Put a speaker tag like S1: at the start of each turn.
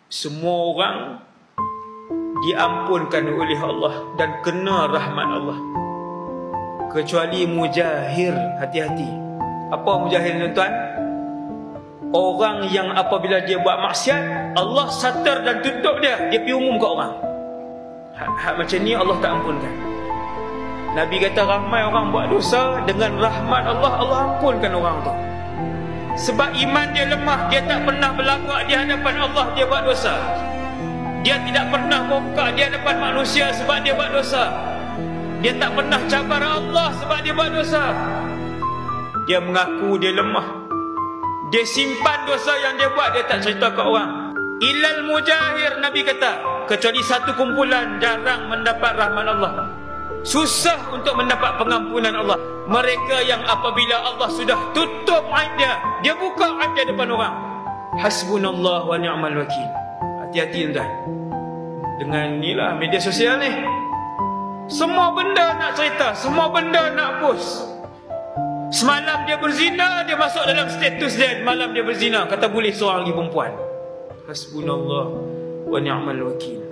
S1: semua orang diampunkan oleh Allah dan kena rahmat Allah, kecuali mujahir. Hati-hati. Apa mujahir, tuan-tuan? Orang yang apabila dia buat maksiat, Allah satar dan tutup dia, dia pergi umum kat orang. Hak macam ni Allah tak ampunkan. Nabi kata ramai orang buat dosa, dengan rahmat Allah, Allah ampunkan orang tu. Sebab iman dia lemah, dia tak pernah berlagak di hadapan Allah, dia buat dosa. Dia tidak pernah buka di hadapan manusia sebab dia buat dosa. Dia tak pernah cabar Allah sebab dia buat dosa. Dia mengaku dia lemah, dia simpan dosa yang dia buat, dia tak cerita ke orang. Ilal mujahir, Nabi kata, kecuali satu kumpulan jarang mendapat rahmat Allah, susah untuk mendapat pengampunan Allah. Mereka yang apabila Allah sudah tutup aib dia, dia buka aib dia depan orang. Hasbunallah wa ni'mal wakil. Hati-hati, tuan. Dengan inilah media sosial ni, semua benda nak cerita, semua benda nak post. Semalam dia berzina, dia masuk dalam status dia, malam dia berzina, kata boleh seorang lagi perempuan. Hasbunallah wa ni'mal wakil.